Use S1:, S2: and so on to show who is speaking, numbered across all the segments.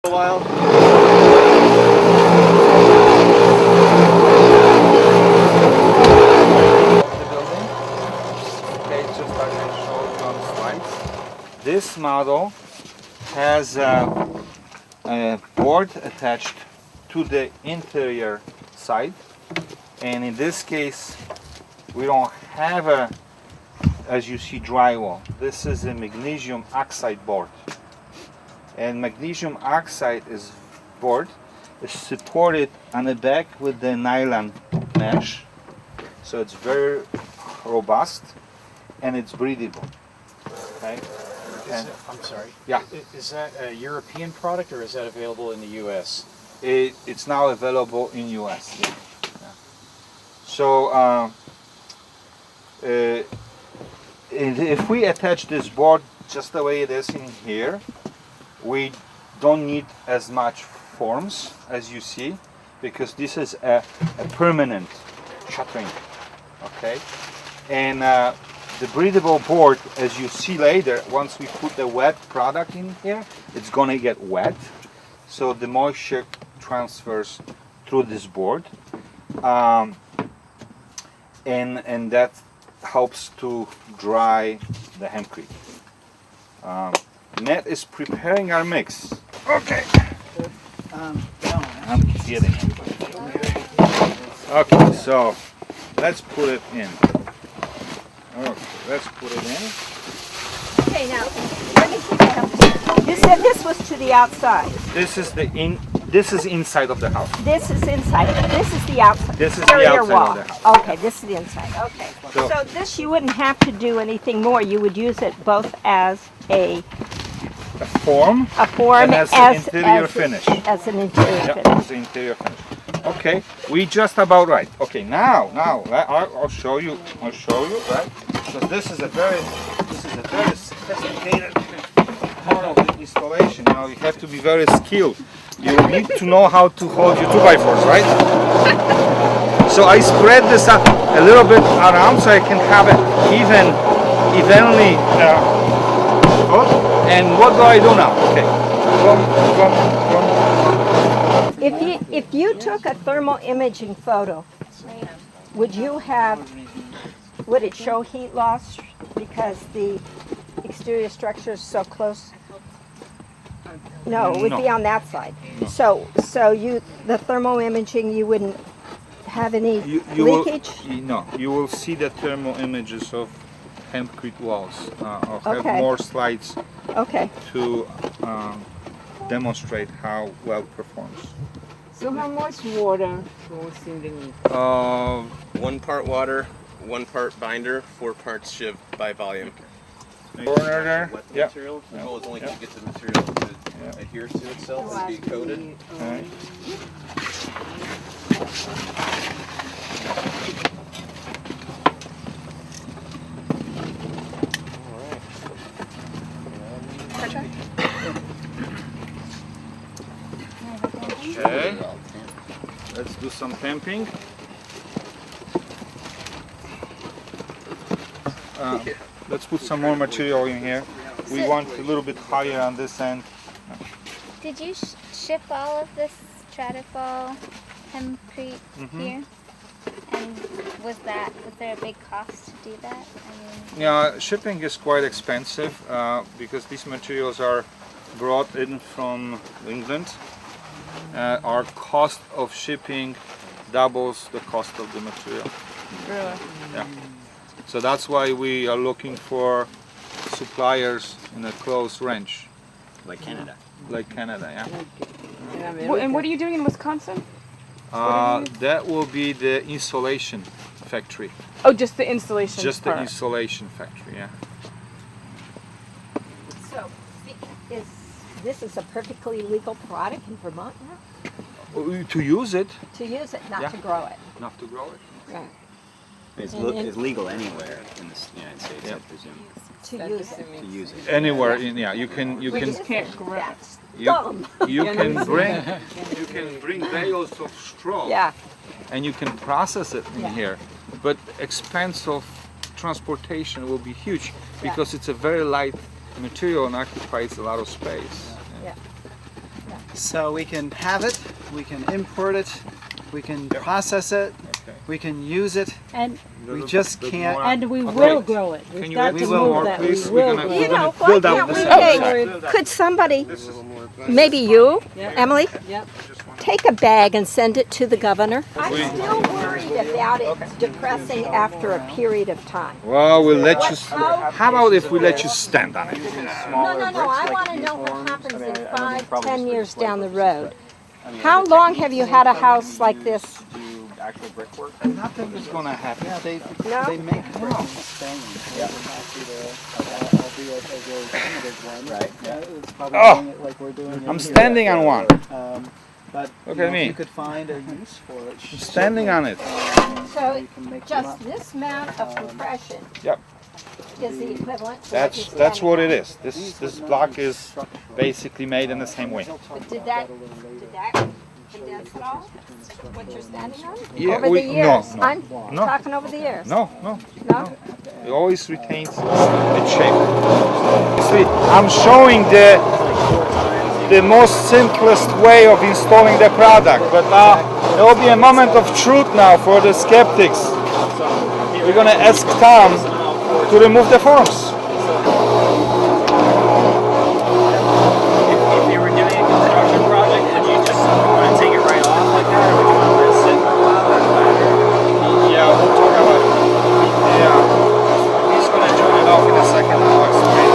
S1: A while.
S2: Okay, just like I showed you on the slides. This model has a board attached to the interior side, and in this case we don't have a, as you see, drywall. This is a magnesium oxide board, and magnesium oxide board is supported on the back with the nylon mesh, so it's very robust and it's breathable. Okay.
S3: I'm sorry.
S2: Yeah.
S3: Is that a European product or is that available in the U.S.?
S2: It's now available in US. Yeah. So if we attach this board just the way it is in here, we don't need as much forms as you see, because this is a permanent shuttering. Okay, and the breathable board, as you see later, once we put the wet product in here, it's gonna get wet, so the moisture transfers through this board, and that helps to dry the hempcrete. Ned is preparing our mix. Okay. I'm kidding. Okay, so let's put it in. Okay, let's put it in.
S4: Okay, now, let me take it up. You said this was to the outside.
S2: This is This is inside of the house.
S4: This is inside. This is the outside.
S2: This is
S4: exterior
S2: the outside
S4: wall.
S2: of the house.
S4: Okay, this is the inside. Okay.
S2: So-
S4: So this you wouldn't have to do anything more. You would use it both as a
S2: Form.
S4: form
S2: And as an interior finish.
S4: As an interior
S2: Yeah,
S4: finish.
S2: it's the interior finish. Okay, we just about right. Okay, now I'll show you. Right? So this is a very sophisticated part of the installation. You know, you have to be very skilled. You need to know how to hold your 2x4s, right? So I spread this up a little bit around so I can have it evenly. And what do I do now? Okay.
S4: If you took a thermal imaging photo, would it show heat loss because the exterior structure is so close? No, it would be on that side.
S2: No.
S4: So the thermal imaging, you wouldn't have any leakage?
S2: You will see the thermal images of hempcrete walls. I'll have
S4: Okay.
S2: more slides
S4: Okay.
S2: to demonstrate how well it performs.
S5: So how much water goes in the meat?
S1: 1 part water, 1 part binder, 4 parts shiv by volume.
S2: Corner there.
S1: Wet
S2: Yeah.
S1: material. The goal is only to get the material to adhere to itself and be coated.
S2: Alright. Okay. Let's do some tamping. Let's put some more material in here. We want a little bit higher on this end.
S6: Did you ship all of this Stratafall hempcrete here? And was there a big cost to do that?
S2: Yeah, shipping is quite expensive because these materials are brought in from England. Our cost of shipping doubles the cost of the material.
S5: Really?
S2: Yeah. So that's why we are looking for suppliers in a close range.
S7: Like Canada.
S2: Like Canada, yeah.
S5: And what are you doing in Wisconsin?
S2: That will be the insulation factory.
S5: Oh, just the installation
S2: Just the
S5: part.
S2: insulation factory, yeah.
S4: So this is a perfectly legal product in Vermont now?
S2: To use it,
S4: To use it, not
S2: Yeah.
S4: to grow it.
S2: not to grow it.
S4: Right.
S7: It's,
S4: And
S7: it's legal anywhere in the United States,
S2: Yeah.
S7: I presume,
S4: To use it.
S7: to use it.
S2: Anywhere in, yeah, you can
S5: can't grow it.
S4: That's
S2: you,
S4: dumb.
S2: you can bring bales of straw.
S4: Yeah.
S2: And you can process it in
S4: Yeah.
S2: here, but expense of transportation will be huge because it's a very light material and occupies a lot of space.
S4: Yeah.
S8: So we can have it, we can import it, we can process it, we can use it.
S5: And
S8: We just can't.
S5: and we will grow it. We've got
S2: add
S5: to
S2: some
S5: move
S2: more,
S5: that.
S2: please?
S5: We
S2: We're
S5: will
S2: gonna-
S5: grow
S2: we're
S5: it.
S4: You know, why
S2: build out
S4: can't we
S2: this
S4: take,
S2: outside.
S4: could somebody, maybe you,
S5: Yep.
S4: Emily,
S5: Yep.
S4: take a bag and send it to the governor? I'm still worried about it depressing after a period of time.
S2: Well, we'll let you.
S4: How-
S2: How about if we let you stand on it?
S4: No, I want to know what happens in 5, 10 years down the road. How long have you had a house like this?
S7: Actual brickwork.
S2: Nothing is gonna happen.
S8: Yeah, they
S4: No?
S8: make bricks and stone. Yeah. Albeit a very primitive one.
S7: Right.
S8: It's probably
S2: Oh!
S8: doing it like we're doing it
S2: I'm
S8: here.
S2: standing on one.
S8: But
S2: Look
S8: you
S2: at
S8: know,
S2: me.
S8: if you could find a use for it.
S2: I'm standing on it.
S4: So
S8: you can make them
S4: just
S8: up.
S4: this amount of compression
S2: Yep.
S4: is the equivalent to
S2: That's what it
S4: is.
S2: is. This block is basically made in the same way.
S4: But did that condense at all? What you're standing on?
S2: Yeah,
S4: Over
S2: we-
S4: the years?
S2: no, no,
S4: I'm
S2: no.
S4: talking over the years.
S2: No.
S4: No?
S2: It always retains its shape. See, I'm showing the most simplest way of installing the product, but now there will be a moment of truth now for the skeptics. We're gonna ask Tom to remove the forms.
S7: If you were doing a construction project, would you just want to take it right off like that, or would you want to let it sit for a while?
S2: Yeah, we'll talk about it. Yeah, he's gonna turn it off in a second. I'll explain.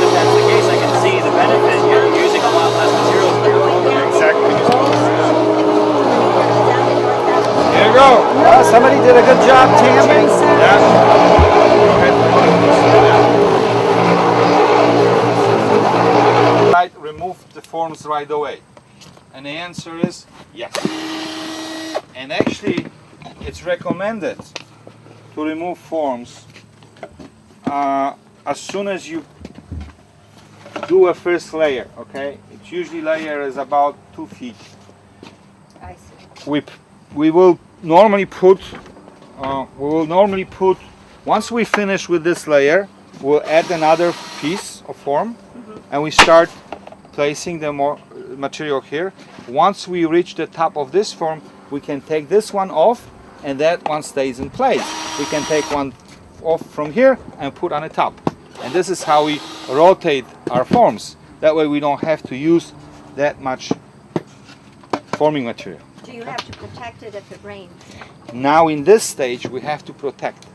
S7: If that's the case, I can see the benefit. You're using a lot less materials for your logo.
S2: Exactly. Here you go.
S8: Somebody did a good job, Tammy.
S2: Right, remove the forms right away. And the answer is yes. And actually, it's recommended to remove forms as soon as you do a first layer, okay? It's usually layer is about 2 feet.
S4: I see.
S2: We will normally put once we finish with this layer, we'll add another piece of form and we start placing the more material here. Once we reach the top of this form, we can take this one off and that one stays in place. We can take one off from here and put on the top. And this is how we rotate our forms. That way we don't have to use that much forming material.
S4: Do you have to protect it if it rains?
S2: Now in this stage we have to protect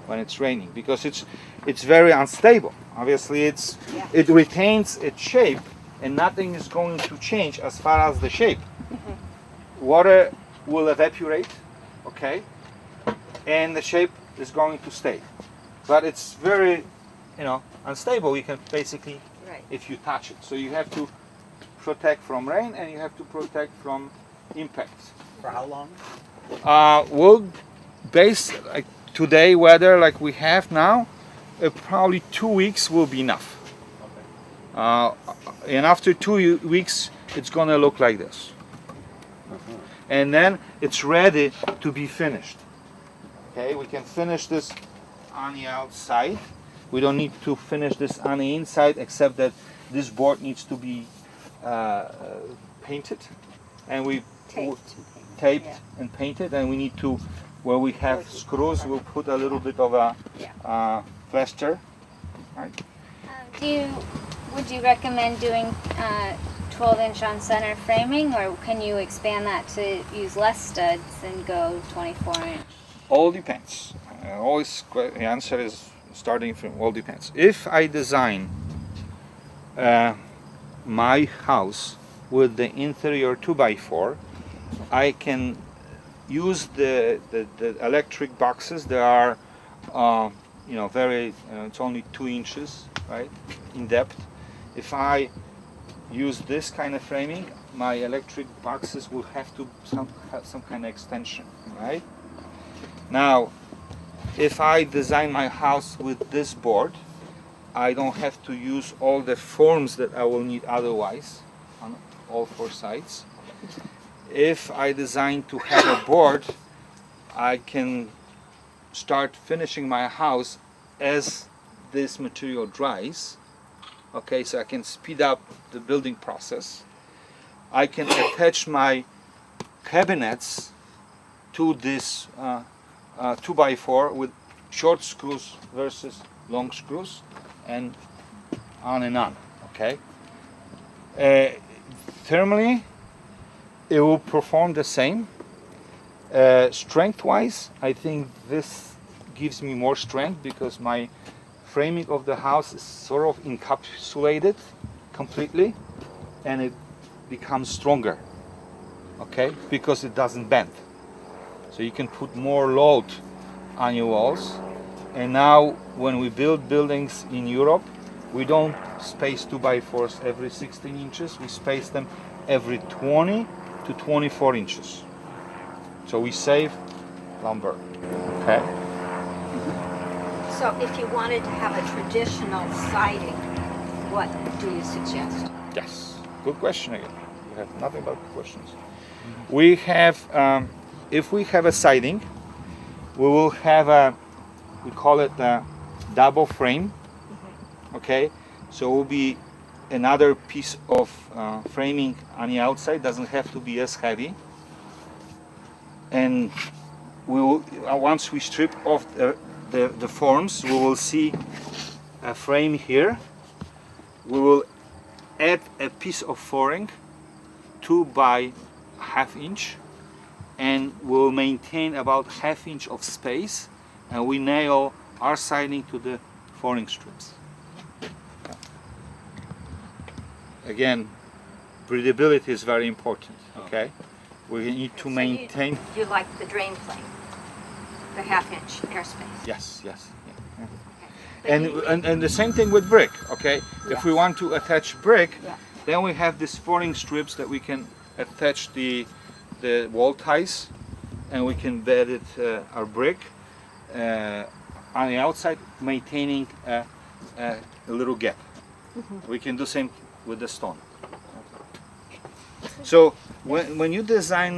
S2: when it's raining because it's very unstable. Obviously it retains its shape and nothing is going to change as far as the shape. Water will evaporate, okay, and the shape is going to stay. But it's very, unstable. You can basically, if you touch it. So you have to protect from rain and you have to protect from impacts.
S7: For how long?
S2: We'll base like today weather like we have now, probably 2 weeks will be enough. And after 2 weeks, it's gonna look like this. And then it's ready to be finished. Okay, we can finish this on the outside. We don't need to finish this on the inside, except that this board needs to be painted, and we taped and painted, and we need to, where we have screws, we'll put a little bit of a plaster. Right?
S6: Would you recommend doing 12-inch on center framing, or can you expand that to use less studs and go 24-inch?
S2: All depends. Always the answer is starting from all depends. If I design my house with the interior 2x4, I can use the electric boxes. They are very it's only 2 inches, right, in depth. If I use this kind of framing, my electric boxes will have to have some kind of extension, right? Now, if I design my house with this board, I don't have to use all the forms that I will need otherwise on all 4 sides. If I design to have a board, I can start finishing my house as this material dries, okay, so I can speed up the building process. I can attach my cabinets to this 2x4 with short screws versus long screws, and on, okay. Thermally, it will perform the same. Strength-wise, I think this gives me more strength because my framing of the house is sort of encapsulated completely, and it becomes stronger, okay, because it doesn't bend. So you can put more load on your walls. And now when we build buildings in Europe, we don't space 2x4s every 16 inches, we space them every 20 to 24 inches. So we save lumber, okay?
S4: So if you wanted to have a traditional siding, what do you suggest?
S2: Yes, good question again. You have nothing but questions. We have, if we have a siding, we will have a, we call it a double frame, okay? So it will be another piece of framing on the outside, doesn't have to be as heavy. And we will, once we strip off the forms, we will see a frame here. We will add a piece of flooring, 2 by 1/2 inch, and we'll maintain about 1/2 inch of space, and we nail our siding to the flooring strips. Again, breathability is very important, okay? We need to maintain.
S4: You like the drain plane, the 1/2 inch airspace.
S2: Yes, yes. Yeah.
S4: But
S2: And the same thing with brick, okay? If we want to attach brick,
S4: Yeah.
S2: then we have these flooring strips that we can attach the wall ties, and we can bed it our brick on the outside, maintaining a little gap. We can do same with the stone. So when you design,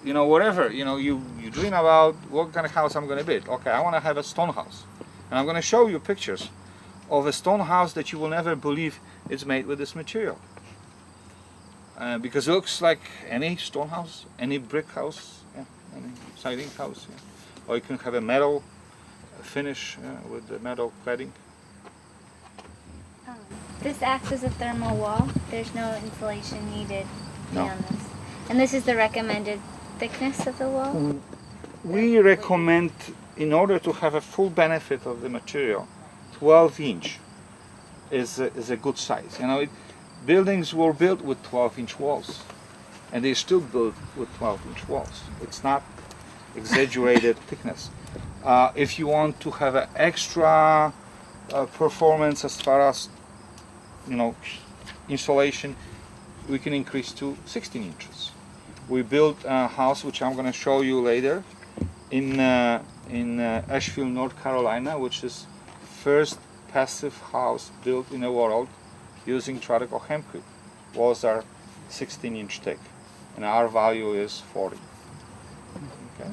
S2: you know, whatever, you know, you dream about what kind of house I'm going to build. Okay, I want to have a stone house, and I'm going to show you pictures of a stone house that you will never believe it's made with this material. Because it looks like any stone house, any brick house, yeah, any siding house, yeah. Or you can have a metal finish with the metal cladding.
S6: This acts as a thermal wall. There's no insulation needed
S2: No.
S6: beyond this. And this is the recommended thickness of the wall?
S2: We recommend, in order to have a full benefit of the material, 12 inch is a good size. You know, buildings were built with 12-inch walls, and they still built with 12-inch walls. It's not exaggerated thickness. If you want to have an extra performance as far as, you know, insulation, we can increase to 16 inches. We built a house, which I'm going to show you later, in Asheville, North Carolina, which is first passive house built in the world using tropical hempcrete. Walls are 16-inch thick, and our value is 40. Okay.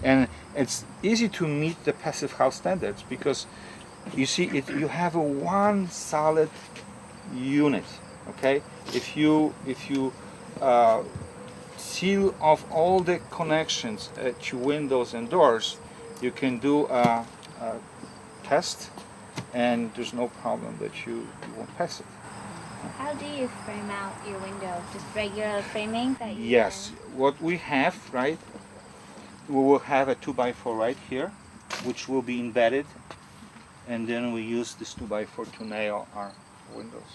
S2: And it's easy to meet the passive house standards because you see you have a one solid unit. Okay, if you seal off all the connections at your windows and doors, you can do a test, and there's no problem that you won't pass it.
S6: How do you frame out your window? Just regular framing that you
S2: Yes, what we have, right, we will have a 2x4 right here, which will be embedded, and then we use this 2x4 to nail our windows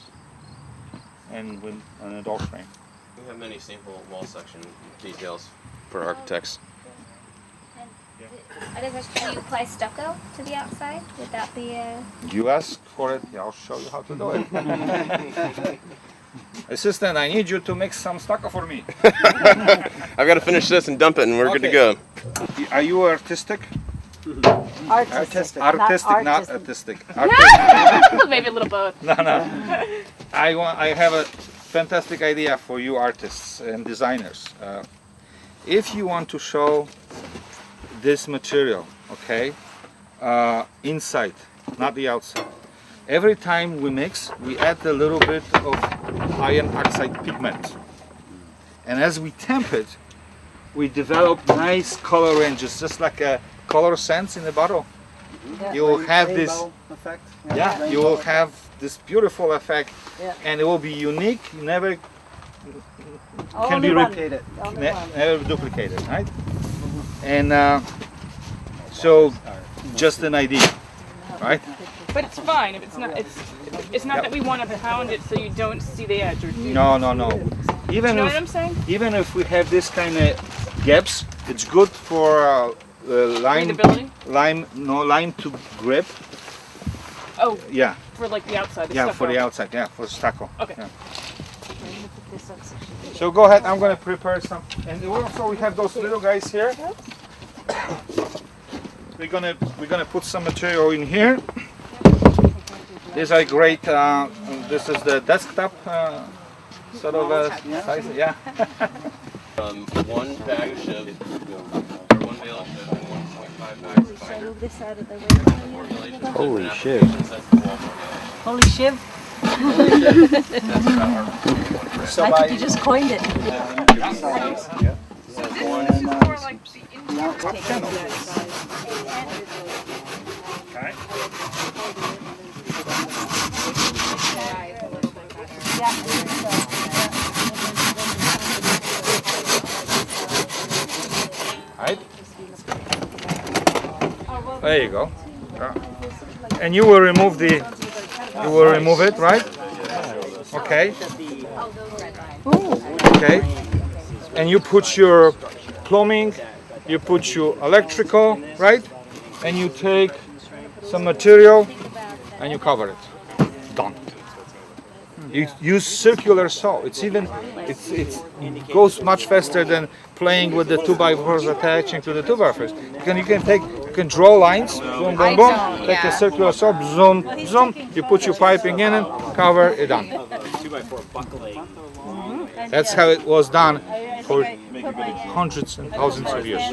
S2: and with a door frame.
S1: We have many sample wall section details for architects.
S6: Other question, do you apply stucco to the outside? Would that be a...
S2: You ask for it, yeah, I'll show you how to do it. Assistant, I need you to mix some stucco for me.
S1: I've got to finish this and dump it, and we're good to go.
S2: Are you artistic?
S4: Artistic,
S2: Artistic, not
S4: artistic.
S2: artistic.
S5: Maybe a little both.
S2: No. I have a fantastic idea for you artists and designers. If you want to show this material, okay, inside, not the outside. Every time we mix, we add a little bit of iron oxide pigment. And as we temp it, we develop nice color ranges, just like a color sense in a bottle. You will have this,
S8: effect.
S2: yeah, you will have this beautiful effect,
S4: Yeah.
S2: and it will be unique, never can
S4: Only
S2: be
S4: one.
S8: Duplicate it.
S4: Only one.
S2: never duplicated, right? And so, just an idea, right?
S9: But it's fine if it's not. It's not that we want to pound it so you don't see the edge. Or do
S2: No, no, no.
S9: you
S2: Even
S9: know
S2: if
S9: what I'm saying?
S2: even if we have this kind of gaps, it's good for lime lime to grip.
S9: Oh,
S2: Yeah,
S9: for like the outside. The
S2: yeah,
S9: stucco.
S2: for the outside, yeah, for stucco.
S9: Okay.
S2: Yeah. So go ahead. I'm gonna prepare some, and also we have those little guys here. We're gonna put some material in here. These are great. This is the desktop sort of size. Yeah.
S1: One bag of shiv, or one bale of shiv, and 1.5 bags of binder.
S4: Move this out of the way.
S1: Holy shit. That's the wall formula.
S4: Holy shiv.
S1: That's about our 1%.
S8: So
S4: I
S8: by
S4: think you just coined it.
S2: Right. There you go. And you will remove the. You will remove it, right? Okay. Okay. And you put your plumbing, you put your electrical, right? And you take some material and you cover it. Done. You use circular saw. It goes much faster than playing with the 2x4s attaching to the 2x4s. You can draw lines, boom, boom, boom. Take a circular saw, zoom, zoom. You put your piping in and cover it done.
S7: 2x4 buckling.
S2: That's how it was done for hundreds and thousands of years.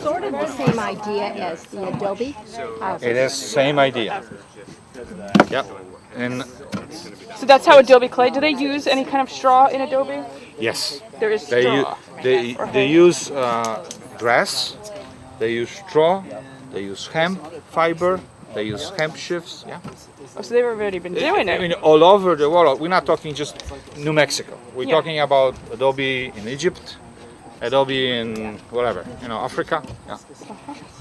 S4: Sort of the same idea as the Adobe houses.
S2: It is same idea. Yep. And
S9: So that's how Adobe clay. Do they use any kind of straw in Adobe?
S2: yes,
S9: There is
S2: they
S9: straw.
S2: they use grass, they use straw, they use hemp fiber, they use hemp shifts. Yeah.
S9: Oh, so they've already been doing
S2: I
S9: it.
S2: mean, all over the world. We're not talking just New Mexico. We're
S9: Yeah.
S2: talking about Adobe in Egypt, Adobe in whatever, Africa. Yeah.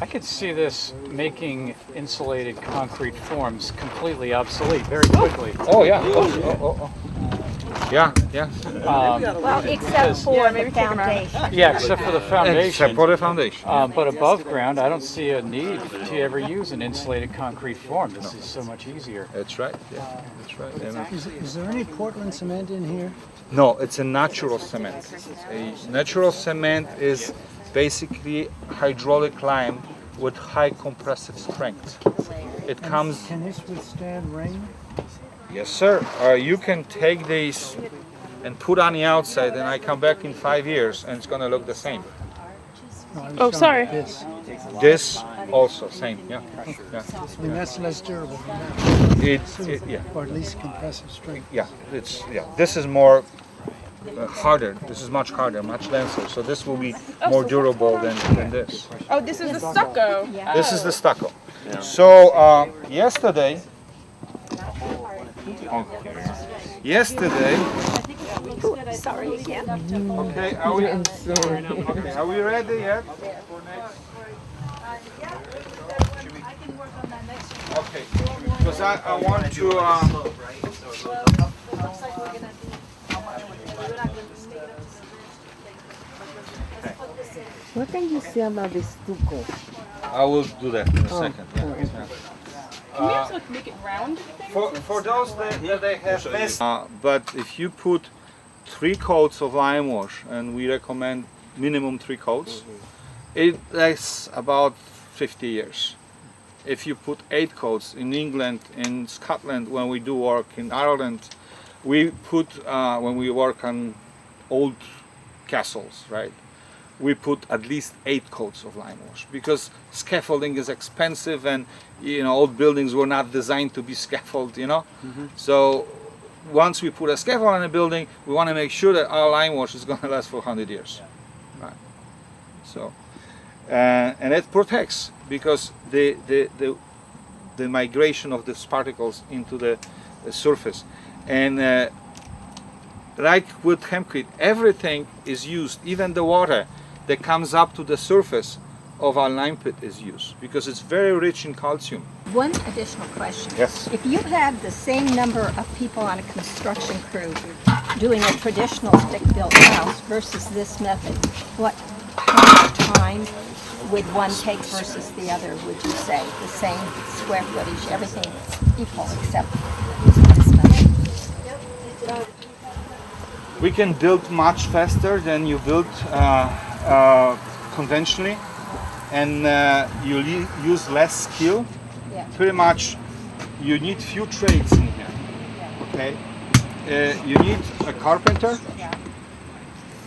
S3: I could see this making insulated concrete forms completely obsolete very quickly.
S2: Oh yeah. Oh. Yeah. Yeah.
S4: Well, except for
S9: Yeah,
S4: the
S9: maybe take 'em out.
S4: foundation.
S3: Yeah, except for the foundation.
S2: Except for the foundation.
S3: But above ground, I don't see a need to ever use an insulated concrete form. This is so much easier.
S2: That's right. Yeah. That's right. And
S8: Is there any Portland cement in here?
S2: no, it's a natural cement. A natural cement is basically hydraulic lime with high compressive strength. It comes.
S8: Can this withstand rain?
S2: Yes, sir. You can take these and put on the outside, and I come back in 5 years, and it's gonna look the same.
S8: No, I was
S9: Oh,
S8: talking
S9: sorry.
S8: about This.
S2: This also same. Yeah. Yeah.
S8: I mean, that's less durable than that,
S2: Yeah.
S8: or at least compressive strength.
S2: Yeah. This is more harder. This is much harder, much denser. So this will be more durable than this.
S9: Oh, this is the stucco.
S2: This is the stucco. So yesterday. Yesterday.
S4: Sorry again.
S2: Okay, are we ready yet? For next? Okay, because I want to.
S5: What can you say about the stucco?
S2: I will do that in a second. Yeah.
S9: Can we also make it round?
S2: For those that they have missed. But if you put 3 coats of lime wash, and we recommend minimum 3 coats, it lasts about 50 years. If you put 8 coats in England, in Scotland, when we do work in Ireland, we put when we work on old castles, right? we put at least 8 coats of lime wash, because scaffolding is expensive, and old buildings were not designed to be scaffolded, So once we put a scaffold on a building, we want to make sure that our lime wash is going to last for 100 years. Right. So, and it protects, because the migration of these particles into the surface. And like with hempcrete, everything is used, even the water that comes up to the surface of our lime pit is used, because it's very rich in calcium.
S4: One additional question.
S2: Yes.
S4: If you had the same number of people on a construction crew doing a traditional stick-built house versus this method, how much time would one take versus the other, would you say? The same square footage, everything equal except this method?
S2: We can build much faster than you build conventionally, and you use less skill.
S4: Yeah.
S2: Pretty much, you need few trades in here. Okay, you need a carpenter.
S4: Yeah.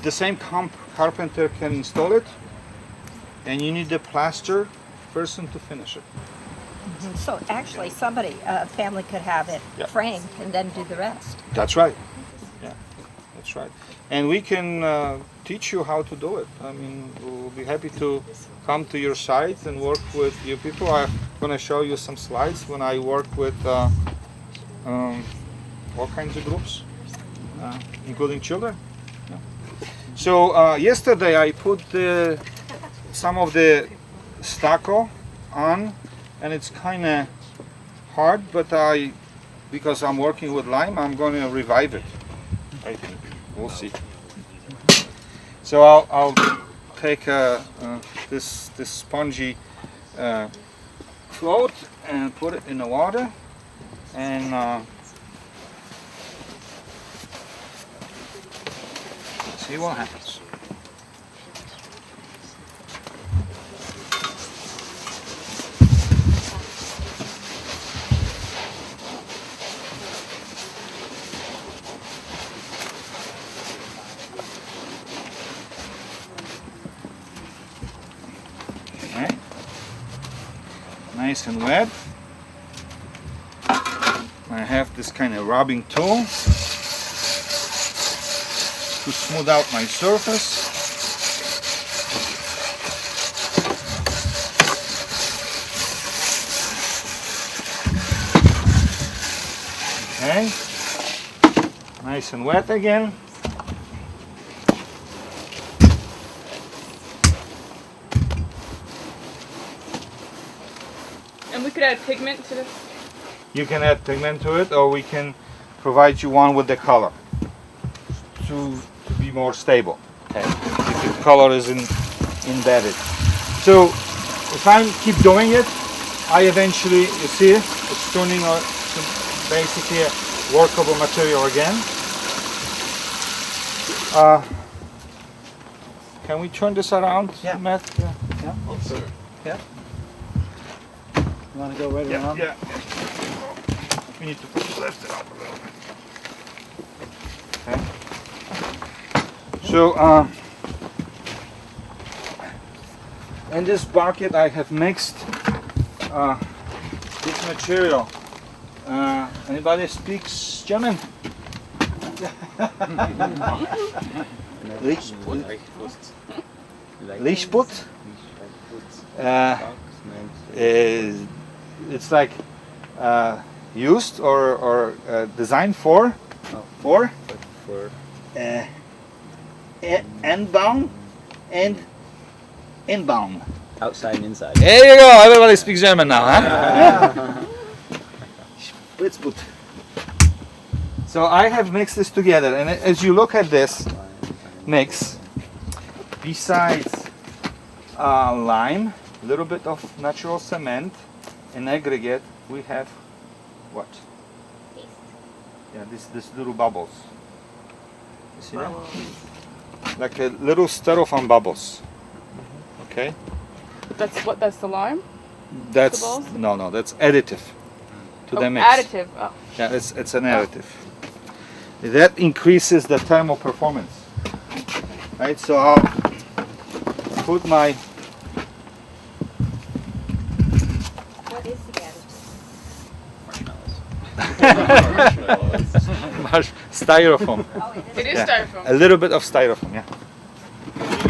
S2: The same carpenter can install it, and you need a plaster person to finish it.
S4: So actually, a family could have it
S2: Yeah.
S4: framed and then do the rest.
S2: That's right. Yeah, that's right. And we can teach you how to do it. I mean, we'll be happy to come to your site and work with you people. I'm going to show you some slides when I work with all kinds of groups, including children. Yeah. So yesterday I put some of the stucco on, and it's kind of hard, but because I'm working with lime, I'm going to revive it, I think. We'll see. So I'll take this spongy float and put it in the water, and see what happens. Okay. Nice and wet. I have this kind of rubbing tool to smooth out my surface. Okay, nice and wet again.
S9: And we could add pigment to this.
S2: You can add pigment to it, or we can provide you one with the color to be more stable. Okay, if the color is embedded. So if I keep doing it, I eventually, you see, it's turning to basically a workable material again. Can we turn this around,
S8: Yeah.
S2: Matt? Yeah.
S8: Yeah.
S1: Sir.
S8: Yeah. You want to go right around?
S2: Yeah. We need to lift it up a little bit. Okay. So, in this bucket I have mixed this material. Anybody speaks German? Lichtput? It's like used or designed for endbound and inbound.
S7: Outside and inside.
S2: There you go. Everybody speaks German now, huh? Spritzput. So I have mixed this together, and as you look at this mix, besides lime, a little bit of natural cement, and aggregate, we have what?
S6: Paste.
S2: Yeah, this little bubbles. You see that? Like a little styrofoam bubbles. Okay.
S9: That's the lime?
S2: That's
S9: balls?
S2: no, that's additive to the mix.
S9: Additive. Oh.
S2: Yeah, it's an additive. That increases the thermal performance. Right, so put my
S4: What is the
S2: styrofoam.
S4: Oh,
S9: It is
S2: Yeah.
S9: styrofoam.
S2: A little bit of styrofoam, yeah.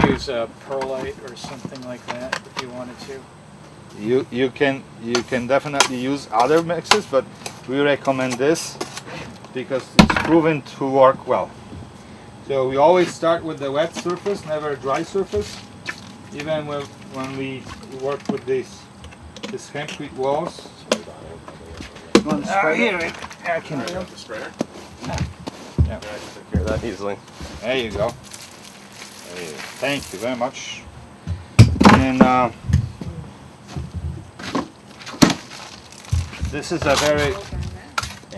S3: You use perlite or something like that if you wanted to.
S2: You can definitely use other mixes, but we recommend this because it's proven to work well. So we always start with the wet surface, never a dry surface. Even when we work with this hempcrete walls.
S8: You want to spray it?
S2: Here, I can.
S1: The sprayer?
S2: Yeah.
S1: I can take care of that easily.
S2: There you go. Thank you very much. And this is a very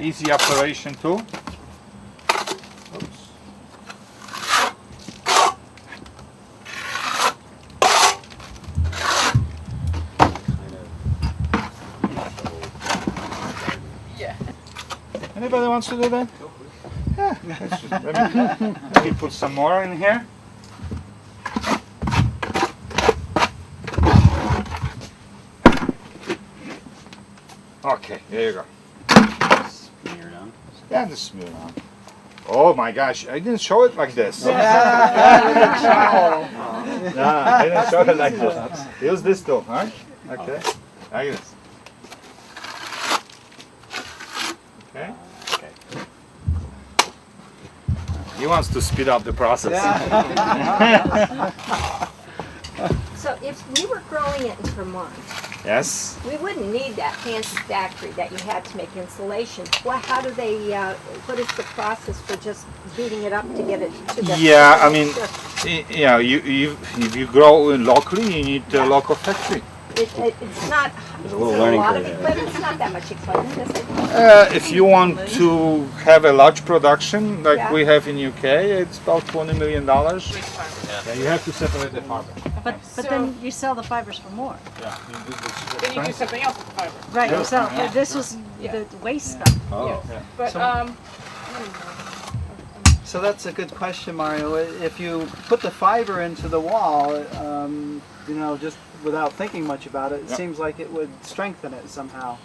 S2: easy operation too. Oops.
S9: Yeah.
S2: Anybody wants to do that? Yeah. Maybe put some more in here. Okay, there you go.
S7: Smear it on.
S2: Yeah, just smear it on. Oh my gosh, I didn't show it like this. No, I didn't show it like this. Use this too, huh? Okay, like this. Okay. He wants to speed up the process.
S4: So if we were growing it in Vermont,
S2: Yes.
S4: we wouldn't need that fancy factory that you had to make insulation. How do they, what is the process for just beating it up to get it to the...
S2: Yeah, I mean, yeah, if you grow locally, you need a local factory.
S4: It's not,
S7: There's a little
S4: is it
S7: learning
S4: lot
S7: curve
S4: of
S7: there.
S4: equipment? It's not that much equipment, is it?
S2: If you want to have a large production like
S4: Yeah.
S2: we have in UK, it's about $20 million. Yeah, you have to separate the fiber.
S10: But then you sell the fibers for more.
S2: Yeah,
S9: Then you do something else with the fiber.
S10: Right,
S2: Yeah.
S10: you sell,
S2: Yeah.
S10: this was
S9: Yeah.
S10: the waste stuff.
S2: Oh, yeah.
S9: But
S8: So that's a good question, Mario. If you put the fiber into the wall, you know, just without thinking much about it, it
S2: Yep.
S8: seems like it would strengthen it somehow.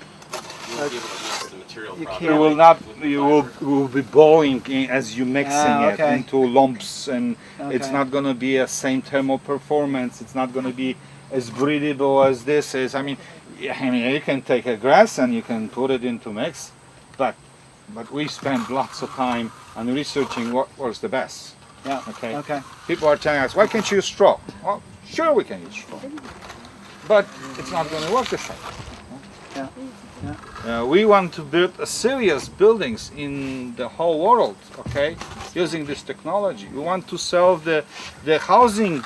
S1: You won't be able to mix the material
S8: You
S1: properly.
S2: You will not. You will be balling as you mixing it
S8: okay.
S2: into lumps, and it's
S8: Okay.
S2: not going to be a same thermal performance. It's not going to be as breathable as this is. I mean, you can take a grass and you can put it into mix, but we spend lots of time on researching what was the best.
S8: Yeah.
S2: Okay.
S8: Okay.
S2: People are telling us, why can't you use straw? Well, sure we can use straw, but it's not going to work the same.
S8: Yeah.
S2: We want to build a serious buildings in the whole world, okay, using this technology. We want to solve the housing,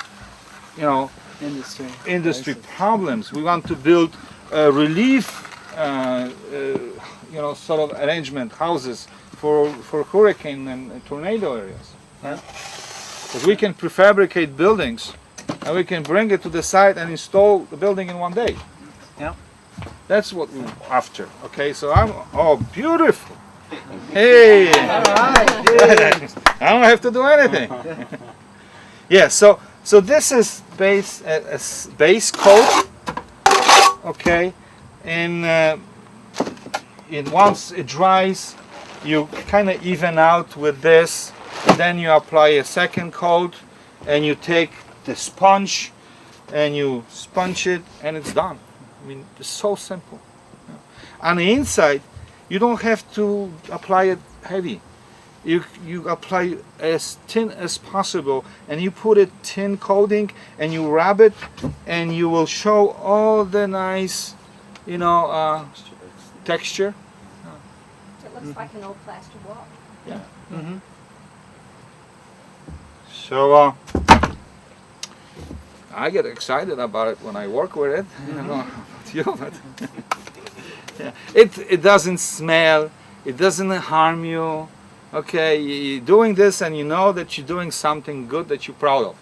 S2: industry problems. We want to build relief, sort of arrangement houses for hurricane and tornado areas.
S8: Yeah.
S2: Because we can prefabricate buildings, and we can bring it to the site and install the building in one day.
S8: Yeah.
S2: That's what we're after. Okay, so beautiful. Hey, I don't have to do anything. Yeah, so this is base coat. Okay, and once it dries, you kind of even out with this, and then you apply a second coat, and you take the sponge, and you sponge it, and it's done. I mean, it's so simple. On the inside, you don't have to apply it heavy. You apply as thin as possible, and you put it thin coating, and you rub it, and you will show all the nice, texture.
S4: It looks like an old plaster wall.
S2: Yeah.
S8: Mm-hmm.
S2: So I get excited about it when I work with it. I don't know about you, but yeah. It doesn't smell. It doesn't harm you. Okay, you're doing this, and you know that you're doing something good that you're proud of.